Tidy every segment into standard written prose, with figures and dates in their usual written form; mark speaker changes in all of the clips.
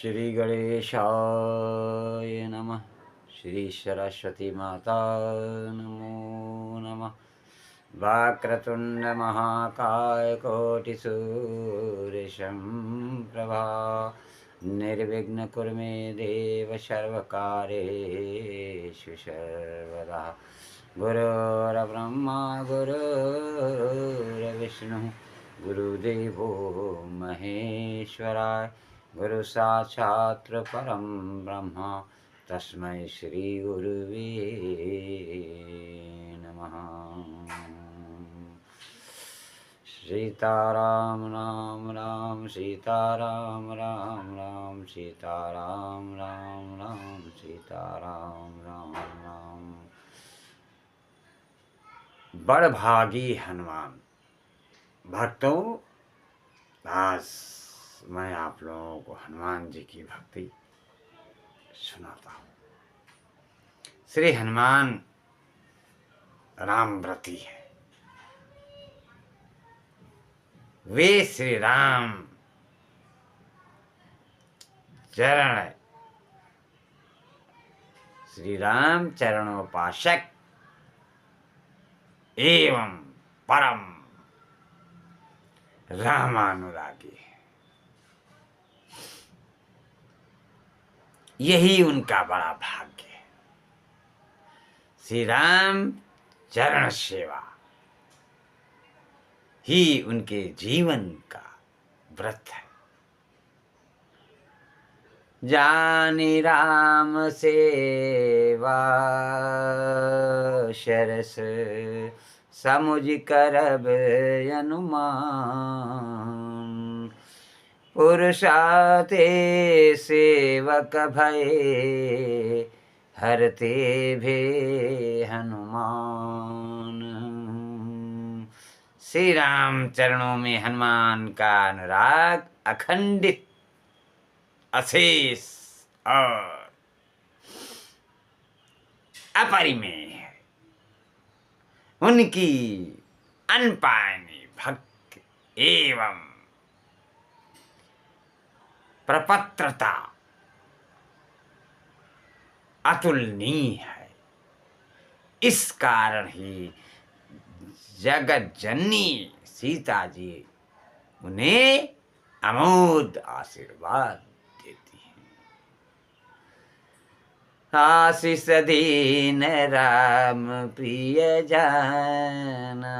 Speaker 1: श्री गणेशाय नमः। श्री सरस्वती माता नमो नमः। वक्रतुंड महाकाय कोटि प्रभा निर्विघ्न कुरु मे देव सर्वकार्येषु सर्वदा। गुरुर्ब्रह्मा गुरुर्विष्णु गुरुदेवो महेश्वराय गुरु साक्षात् परम ब्रह्म तस्मै श्री गुरुवे नमः। सीताराम राम राम सीताराम राम राम सीताराम राम राम सीताराम राम राम। बड़भागी हनुमान भक्तों, आज मैं आप लोगों को हनुमान जी की भक्ति सुनाता हूँ। श्री हनुमान रामव्रती है। वे श्री राम चरण श्री राम चरणोपासक एवं परम रामानुरागी है। यही उनका बड़ा भाग्य है। श्री राम चरण सेवा ही उनके जीवन का व्रत है। जानि राम सेवा शरस समुझ करब अनुमान। पुरुषाते सेवक भय हरते भे हनुमान। श्री राम चरणों में हनुमान का अनुराग अखंडित अशेष और अपरिमेय है। उनकी अनपायनी भक्ति एवं प्रपत्रता अतुलनीय है। इस कारण ही जगत जननी सीता जी उन्हें अमोद आशीर्वाद देती हैं। आशीष दीन राम प्रिय जाना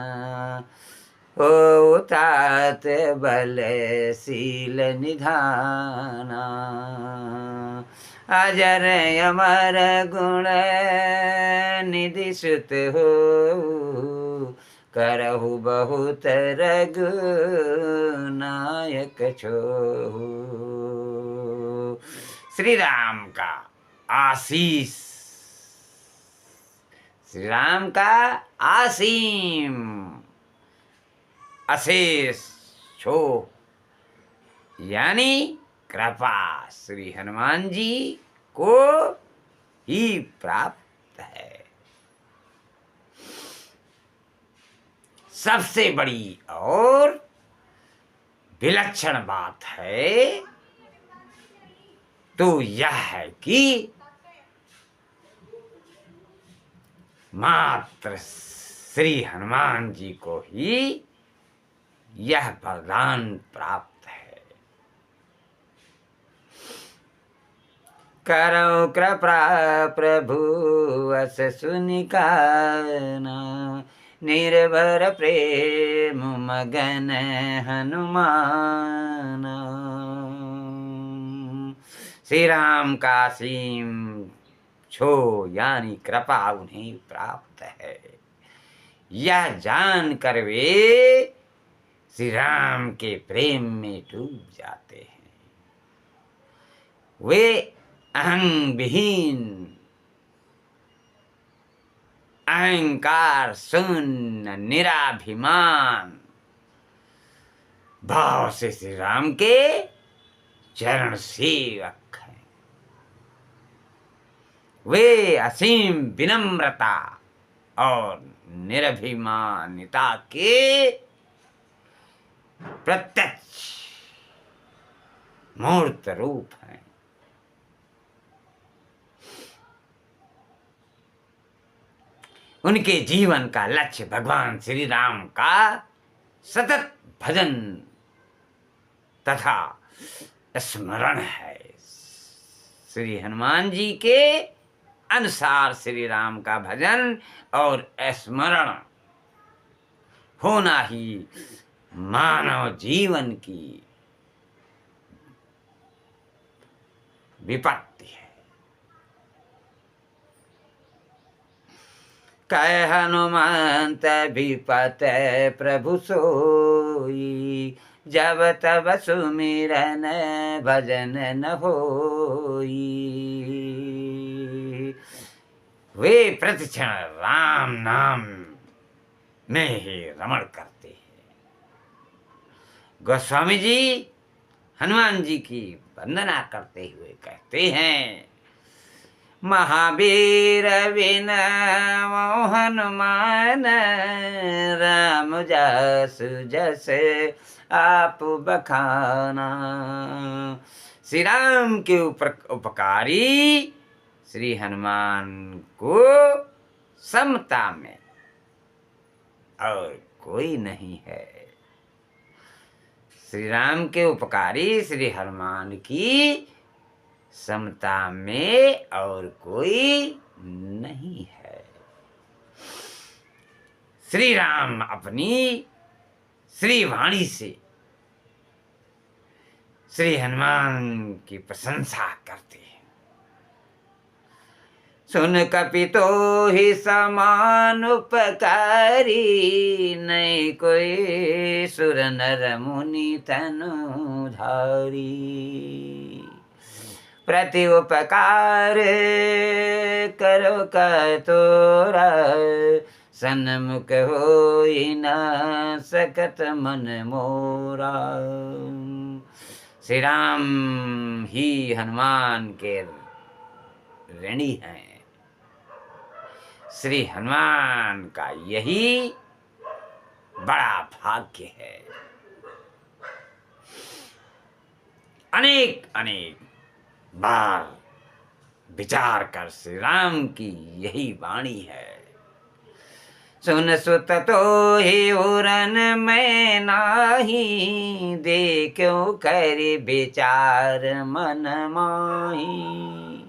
Speaker 1: हो तात बल शील निधाना। अजर अमर गुण निधि सुत हो करहु बहुत रघु नायक छोहु। श्री राम का आशीष, श्री राम का असीम अशेष छोह यानी कृपा श्री हनुमान जी को ही प्राप्त है। सबसे बड़ी और विलक्षण बात है तो यह है कि मात्र श्री हनुमान जी को ही यह वरदान प्राप्त है। करो कृपा प्रभु अस सुनिकाना। निर्भर प्रेम मगन हनुमान। श्री राम का सीम छो यानी कृपा उन्हें प्राप्त है। यह जान कर वे श्री राम के प्रेम में डूब जाते हैं। वे अहं विहीन अहंकार शून्य निराभिमान भाव से श्री राम के चरण सेवक हैं। वे असीम विनम्रता और निरभिमानिता के प्रत्यक्ष मूर्त रूप हैं। उनके जीवन का लक्ष्य भगवान श्री राम का सतत भजन तथा स्मरण है। श्री हनुमान जी के अनुसार श्री राम का भजन और स्मरण होना ही मानव जीवन की विपत्ति है। कह हनुमंत विपत प्रभु सोई, जब तब सुमिरन भजन न होई। वे प्रतिक्षण राम नाम में ही रमण करते हैं। गोस्वामी जी हनुमान जी की वंदना करते हुए कहते हैं, महावीर बिन हनुमान, राम जस जस आप बखाना। श्री राम के उपकारी श्री हनुमान को समता में और कोई नहीं है। श्री राम के उपकारी श्री हनुमान की समता में और कोई नहीं है। श्री राम अपनी श्री वाणी से श्री हनुमान की प्रशंसा करते हैं। सुन कपितो ही समान उपकारी, नहीं कोई सुर नर मुनि तनु धारी। प्रति उपकार करो कतोरा, सन्मुख होई न सकत मन मोरा। श्री राम ही हनुमान के ऋणी हैं। श्री हनुमान का यही बड़ा भाग्य है। अनेक अनेक बार विचार कर श्री राम की यही वाणी है। सुन सुत तो ही उरन में नाही, देखो कर विचार मन माही।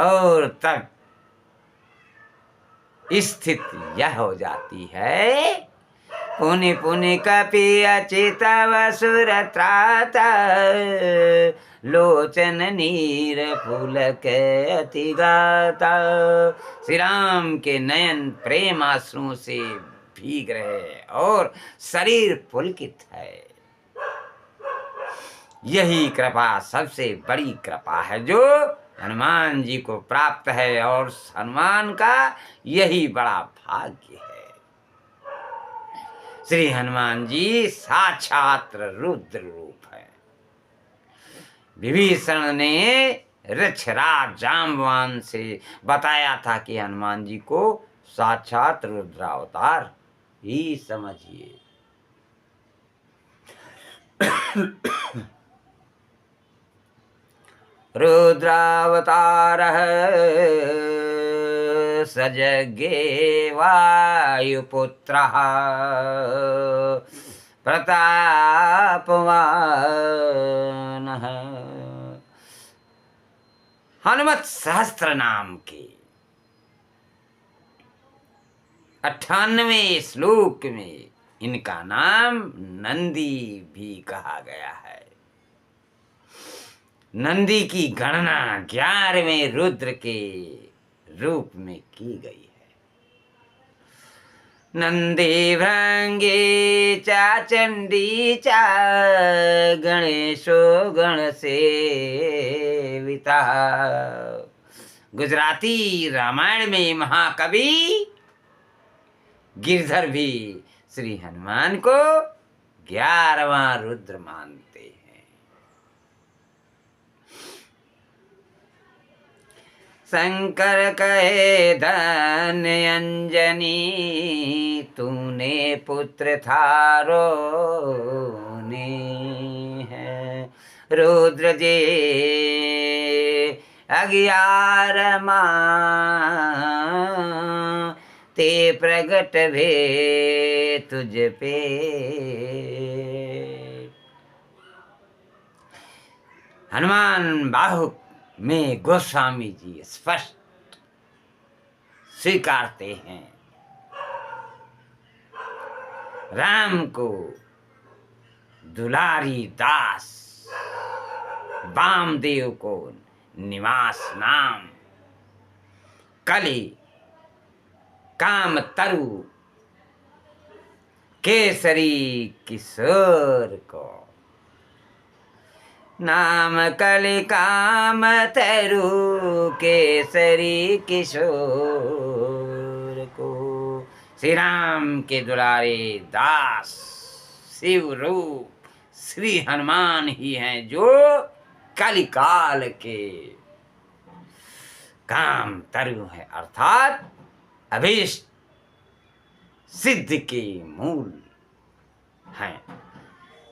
Speaker 1: और तब स्थिति यह हो जाती है, पुनि पुनि कपि अचित वसुर त्राता, लोचन नीर पुलक अति गाता। श्री राम के नयन प्रेम आंसुओं से भीग रहे और शरीर पुलकित है। यही कृपा सबसे बड़ी कृपा है जो हनुमान जी को प्राप्त है, और हनुमान का यही बड़ा भाग्य है। श्री हनुमान जी साक्षात रुद्र रूप है। विभीषण ने ऋक्षराज जाम्बवान से बताया था कि हनुमान जी को साक्षात रुद्रावतार ही समझिए। रुद्रावतारः सजगे वायुपुत्रः, प्रतापवानः। हनुमत सहस्त्र नाम के 98वें श्लोक में इनका नाम नंदी भी कहा गया है। नंदी की गणना 11वें रुद्र के रूप में की गई है। नंदी भृंगे चा चंडी चा, गणेशो गण सेविता। गुजराती रामायण में महाकवि गिरधर भी श्री हनुमान को 11वां रुद्र मानते हैं। शंकर कहे धन्य अंजनी, तूने पुत्र थारो ने है। रुद्र जे 11 मां, ते प्रगट भे तुझ पे। हनुमान बाहु में गोस्वामी जी स्पष्ट स्वीकारते हैं, राम को दुलारी दास, वामदेव को निवास नाम, कली काम तरु, केसरी किशोर को। नाम कली काम तरु, केसरी किशोर को। श्री राम के दुलारे दास शिव रूप श्री हनुमान ही हैं, जो कलिकाल के काम तरु है, अर्थात अभीष्ट सिद्ध के मूल हैं।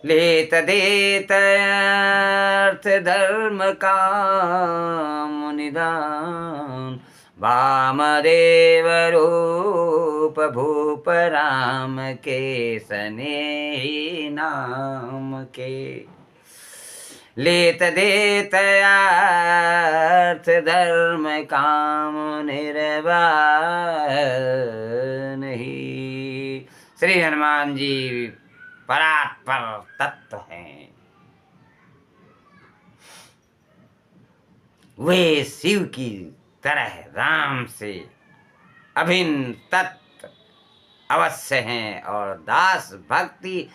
Speaker 1: लेत देत अर्थ धर्म काम निदान, वामदेव रूप भूप राम के सनेही नाम के। लेत देत अर्थ धर्म काम निर्वाण ही। श्री हनुमान जी परात्पर तत्व हैं। वे शिव की तरह राम से अभिन्न तत्व अवश्य हैं, और दास भक्ति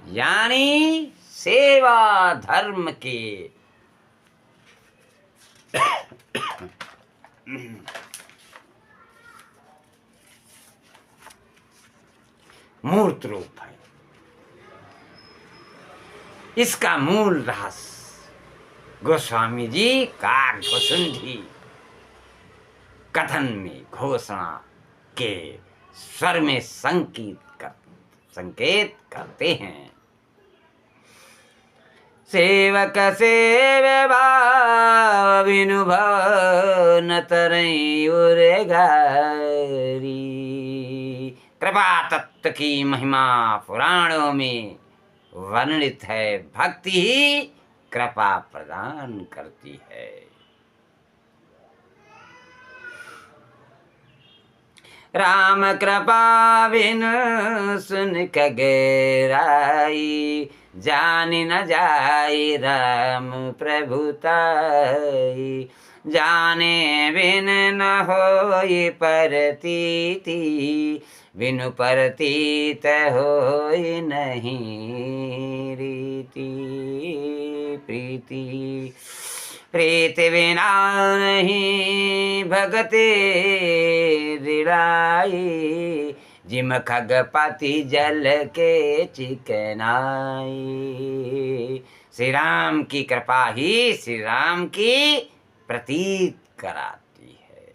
Speaker 1: यानी सेवा धर्म के मूर्त रूप है। इसका मूल रहस्य गोस्वामी जी काकभुसुंडी कथन में घोषणा के स्वर में संकेत करते हैं। सेवक सेव भाव बिनु भव न तरई उरे गारी। कृपा तत्व की महिमा पुराणों में वर्णित है। भक्ति ही कृपा प्रदान करती है। राम कृपा बिन सुन गहराई, जान न जाई राम प्रभुताई। जाने बिन न होई परतीति, बिनु परतीत होई नहीं रीति। प्रीति प्रीति बिना नहीं भगते रिड़ाई, जिम खगपति जल के चिकनाई। श्री राम की कृपा ही श्री राम की प्रतीत कराती है।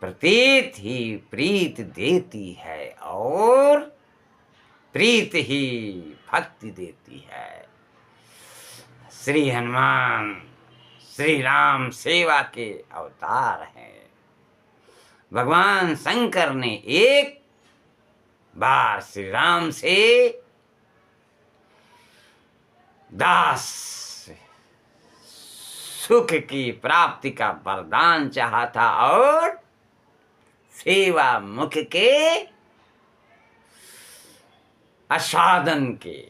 Speaker 1: प्रतीत ही प्रीत देती है, और प्रीत ही भक्ति देती है। श्री हनुमान श्री राम सेवा के अवतार हैं। भगवान शंकर ने एक बार श्री राम से दास सुख की प्राप्ति का वरदान चाहा था, और सेवा मुख के आस्वादन के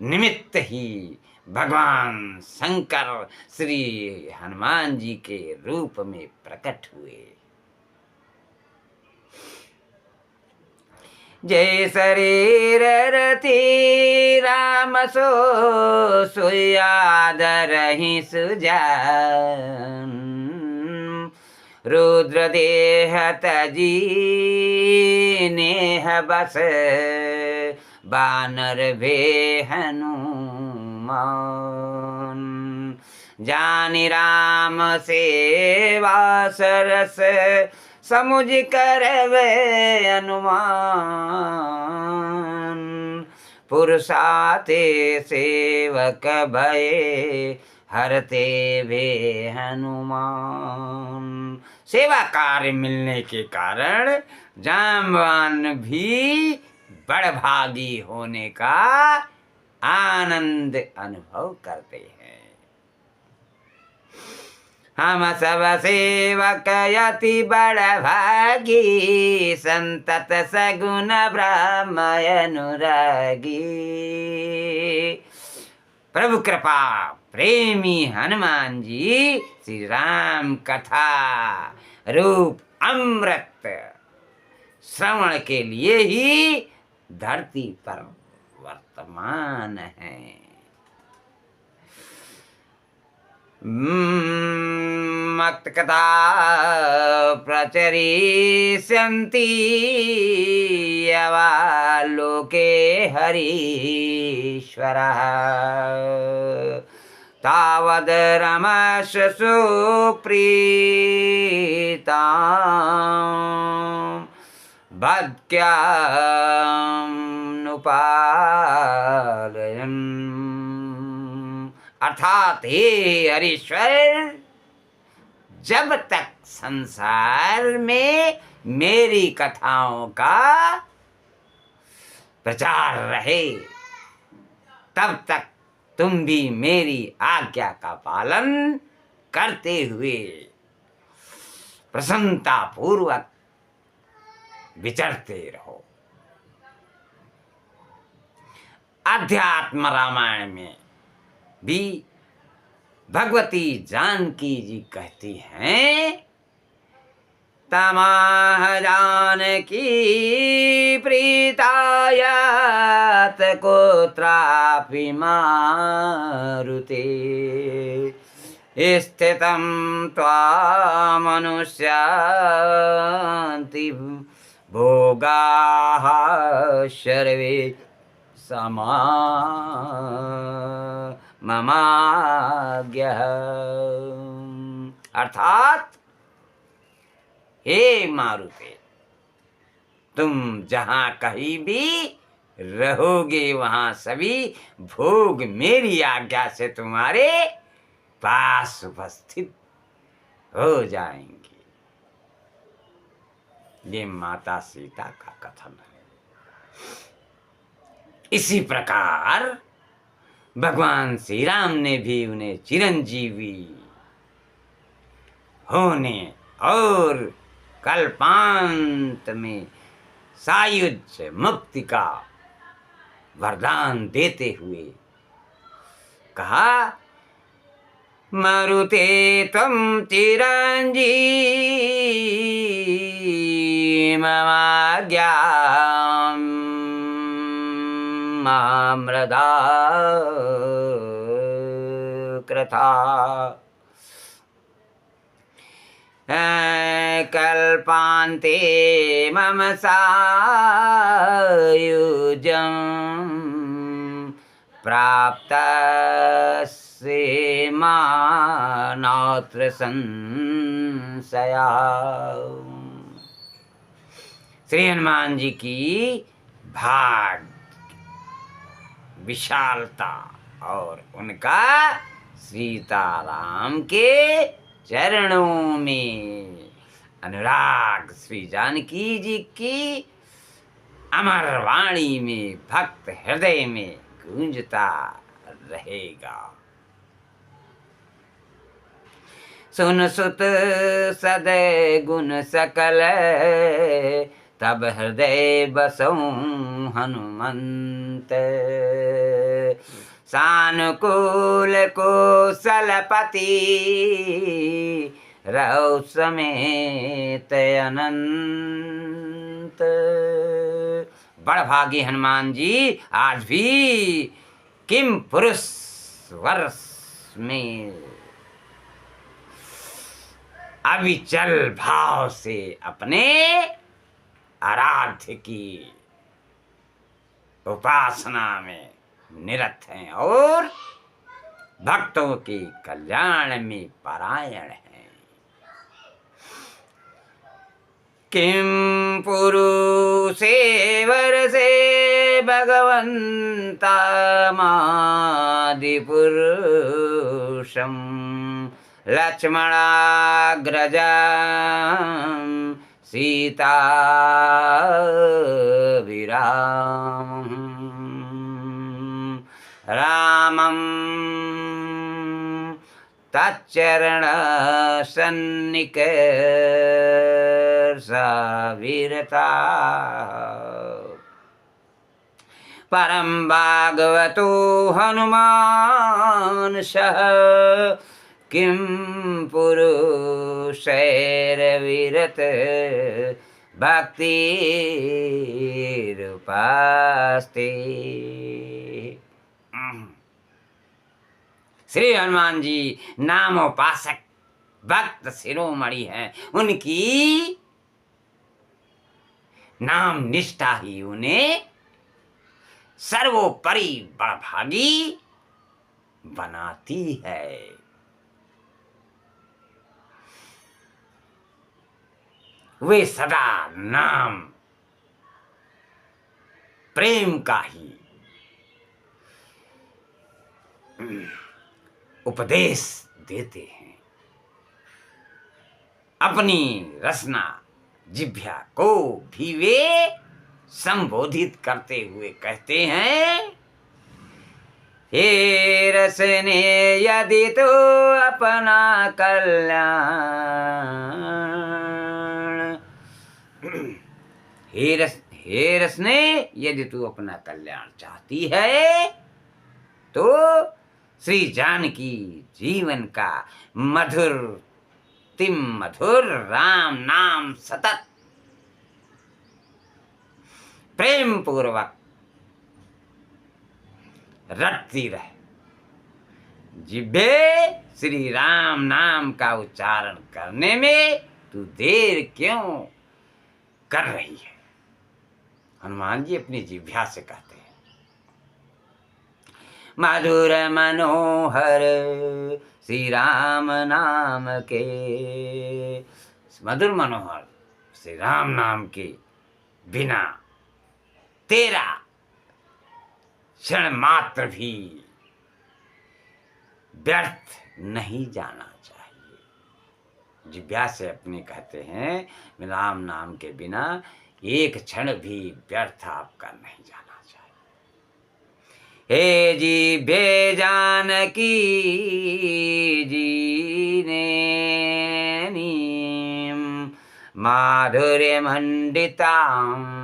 Speaker 1: निमित्त ही भगवान शंकर श्री हनुमान जी के रूप में प्रकट हुए। जय शरीर रति राम सो सुयादर ही सुजान, रुद्र देह तजी नेह बस बानर भे हनुमान। जानि राम सेवा सरस समुझ करवे अनुमान। पुरुषाते सेवक भये हरते वे हनुमान। सेवा कार्य मिलने के कारण जाम्बवान भी बड़भागी होने का आनंद अनुभव करते हैं। हम सब सेवक यति बड़भागी, संतत सगुण ब्रह्म अनुरागी। प्रभु कृपा प्रेमी हनुमान जी श्री राम कथा रूप अमृत श्रवण के लिए ही धरती पर वर्तमान है। मत कथा प्रचरिष्यन्ति लोके हरीश्वरः। तावद् रमस्य सुप्रीतां भक्त्यानुपालयन्। अर्थात हे हरीश्वर, जब तक संसार में मेरी कथाओं का प्रचार रहे, तब तक तुम भी मेरी आज्ञा का पालन करते हुए प्रसन्नता पूर्वक विचरते रहो। अध्यात्म रामायण में भी भगवती जानकी जी कहती हैं, तमाह जानकी प्रीतायात कोत्रापि मारुते, स्थितं त्वामनुष्यांति भोगाः सर्वे समा ममाज्ञः। अर्थात हे मारुते, तुम जहां कहीं भी रहोगे वहां सभी भोग मेरी आज्ञा से तुम्हारे पास उपस्थित हो जाएंगे। ये माता सीता का कथन है। इसी प्रकार भगवान श्री राम ने भी उन्हें चिरंजीवी होने और कल्पांत में सायुज्य मुक्ति का वरदान देते हुए कहा, मरुते त्वं चिरंजीवी ममाज्ञां मामृदा कृता। कल्पान्ते मम सायुज्यं प्राप्तस्य मानात्र संशया। श्री हनुमान जी की भाग विशालता और उनका सीताराम के चरणों में अनुराग श्री जानकी जी की अमर वाणी में भक्त हृदय में गूंजता रहेगा। सुन सुत सदै गुण सकल, तब हृदय बसौ हनुमंत। सानुकूल कौशलपति, रहो समेत अनंत। बड़भागी हनुमान जी आज भी किम पुरुष वर्ष में अविचल भाव से अपने आराध्य की उपासना में निरत हैं और भक्तों के कल्याण में परायण हैं। किम पुरुषे वर्षे भगवन्ता मादिपुरुषाणां, पुरुषं लक्ष्मणाग्रजं सीताभिरामं रामं तच्चरणसन्निकर्षविरता परं भागवतो हनुमान सह किं पुरुषैर्विरत भक्तिरुपास्ते। श्री हनुमान जी नामोपासक भक्त शिरोमणि हैं। उनकी नाम निष्ठा ही उन्हें सर्वोपरि बड़भागी बनाती है। वे सदा नाम प्रेम का ही उपदेश देते हैं। अपनी रसना जिह्वा को भी वे संबोधित करते हुए कहते हैं, हे रसने यदि तो अपना कल्याण, हे रसने यदि तू अपना कल्याण चाहती है तो श्री जानकी जीवन का मधुर राम नाम सतत प्रेम पूर्वक रटती रहे। जिब्बे श्री राम नाम का उच्चारण करने में तू देर क्यों कर रही है? हनुमान जी अपनी जिह्वा से कहते हैं। मधुर मनोहर श्री राम नाम के, मधुर मनोहर श्री राम नाम के बिना तेरा क्षण मात्र भी व्यर्थ नहीं जाना चाहिए। जिह्वा से अपने कहते हैं, राम नाम के बिना एक क्षण भी व्यर्थ आपका नहीं जाना चाहिए। हे जिह्वे जानकी जीने माधुर्य मंडिताम्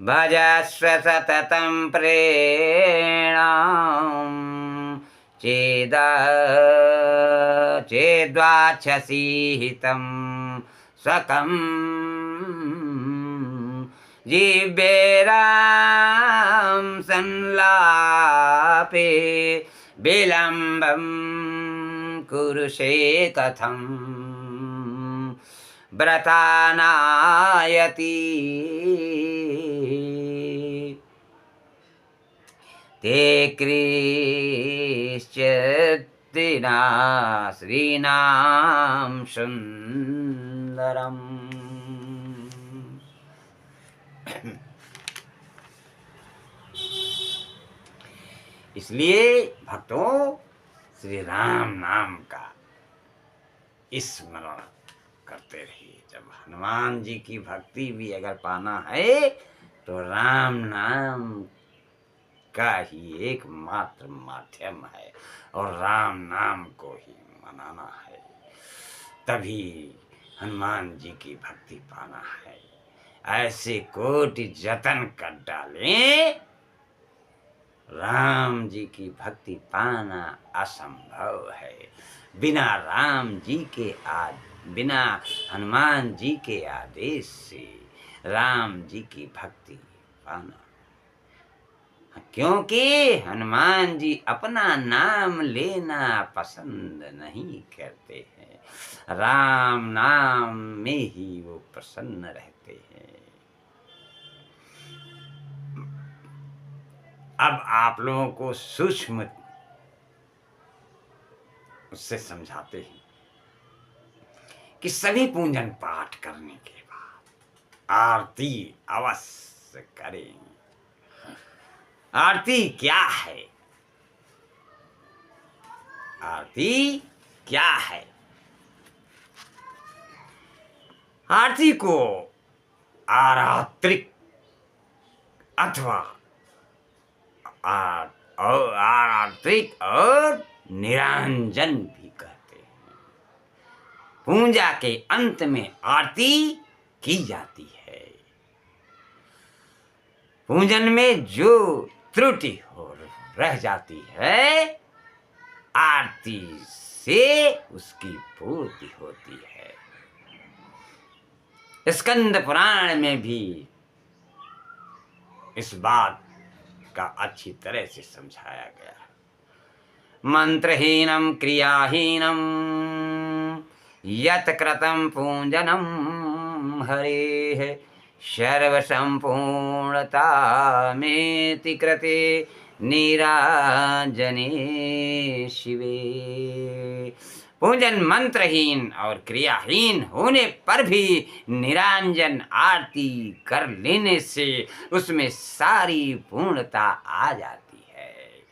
Speaker 1: भजस्व सततं प्रेणां चेद्वाच्छसि हितं स्वकं जिह्वे राम संलापे विलम्बं कुरुषे कथं व्रतानायति ते कृश्चिद्दिना श्रीनाम सुंदरम। इसलिए भक्तों श्री राम नाम का स्मरण करते रहिए। जब हनुमान जी की भक्ति भी अगर पाना है तो राम नाम का ही एकमात्र माध्यम है और राम नाम को ही मनाना है, तभी हनुमान जी की भक्ति पाना है। ऐसे कोटि जतन कर डालें, राम जी की भक्ति पाना असंभव है। बिना हनुमान जी के आदेश से राम जी की भक्ति पाना, क्योंकि हनुमान जी अपना नाम लेना पसंद नहीं करते हैं, राम नाम में ही वो प्रसन्न रहते हैं। अब आप लोगों को सूक्ष्म उससे समझाते हैं कि सभी पूजन पाठ करने के बाद आरती अवश्य करें। आरती क्या है? आरती क्या है? आरती को आरात्रिक अथवा आरात्रिक और निरंजन भी कहते हैं। पूजा के अंत में आरती की जाती है। पूजन में जो त्रुटि हो रह जाती है, आरती से उसकी पूर्ति होती है। स्कंद पुराण में भी इस बात का अच्छी तरह से समझाया गया है। मंत्रहीनम क्रियाहीनम यत कृतं पूजनम हरेः सर्वसंपूर्णता मेति कृते नीराजने शिवे। पूजन मंत्रहीन और क्रियाहीन होने पर भी निरांजन आरती कर लेने से उसमें सारी पूर्णता आ जाती है।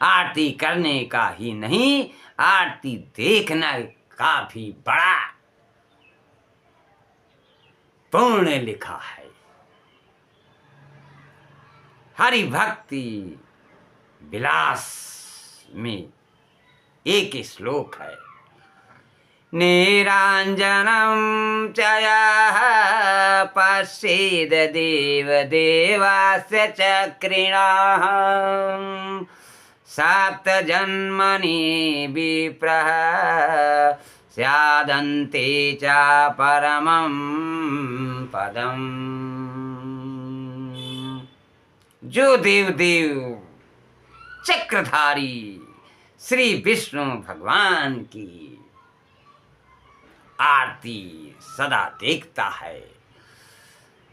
Speaker 1: आरती करने का ही नहीं, आरती देखना का भी बड़ा पुण्य लिखा है। हरि भक्ति विलास में एक श्लोक है, नीरांजनम चयः पश्येद देव देवास्य चक्रिणः सप्त जन्मनि विप्रः स्यादन्ते च परमं पदम। जो देव चक्रधारी श्री विष्णु भगवान की आरती सदा देखता है,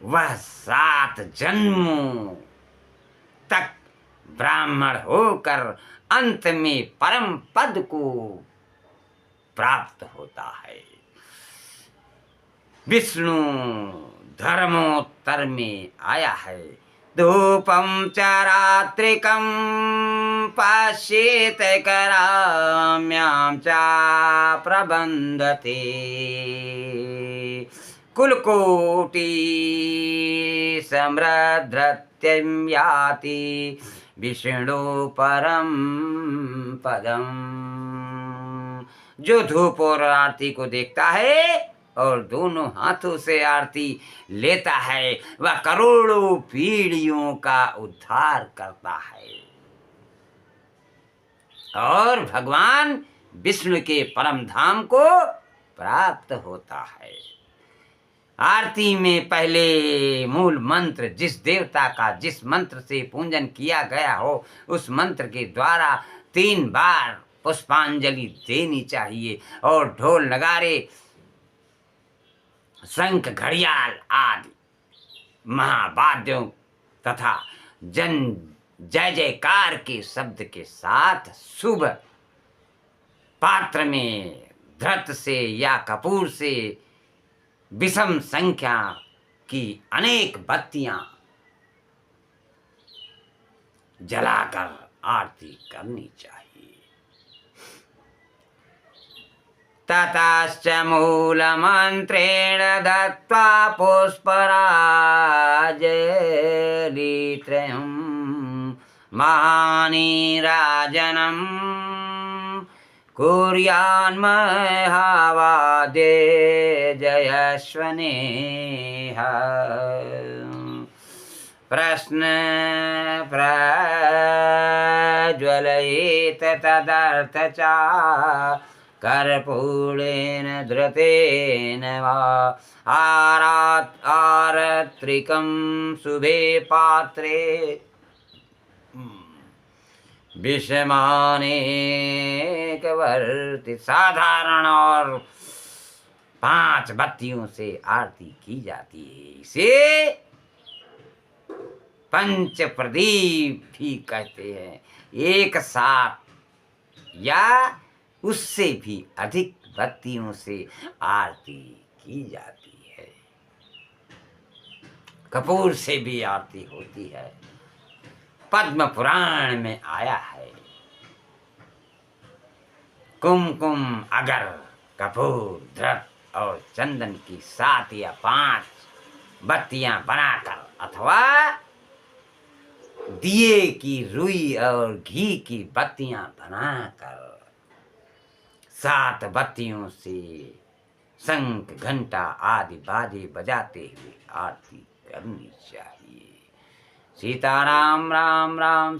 Speaker 1: वह 7 जन्मों तक ब्राह्मण होकर अंत में परम पद को प्राप्त होता है। विष्णु धर्मोत्तर में आया है, धूपम च रात्रिकम पश्येत कराम्यां च प्रबंधते कुलकोटि समृद्धत्यं याति विष्णु परम पदम। जो धूप और आरती को देखता है और दोनों हाथों से आरती लेता है, वह करोड़ों पीढ़ियों का उद्धार करता है और भगवान विष्णु के परम धाम को प्राप्त होता है। आरती में पहले मूल मंत्र, जिस देवता का जिस मंत्र से पूजन किया गया हो, उस मंत्र के द्वारा 3 बार पुष्पांजलि देनी चाहिए और ढोल नगारे शंख घड़ियाल आदि महावाद्यों तथा जय जयकार के शब्द के साथ शुभ पात्र में धृत से या कपूर से विषम संख्या की अनेक बत्तियां जलाकर आरती करनी चाहिए। ततश्च मूलमन्त्रेण दत्त्वा पुष्पराजलित्रयं महानीराजनं कुर्यान्महावादे जयस्वनेह। प्रश्न प्रज्वलयेत तदर्थ च कर्पूरेण धृतेन वा आरत्रिकं शुभे पात्रे विषमानेकवर्ति। साधारण और 5 बत्तियों से आरती की जाती है। इसे पंच प्रदीप भी कहते हैं। एक साथ या उससे भी अधिक बत्तियों से आरती की जाती है। कपूर से भी आरती होती है। पद्म पुराण में आया है, कुमकुम, अगर, कपूर, धृत और चंदन की 7 या 5 बत्तियां बनाकर अथवा दिए की रुई और घी की बत्तियां बनाकर 7 बत्तियों से शंख घंटा आदि बाजे बजाते हुए आरती करनी चाहिए। सीताराम राम राम।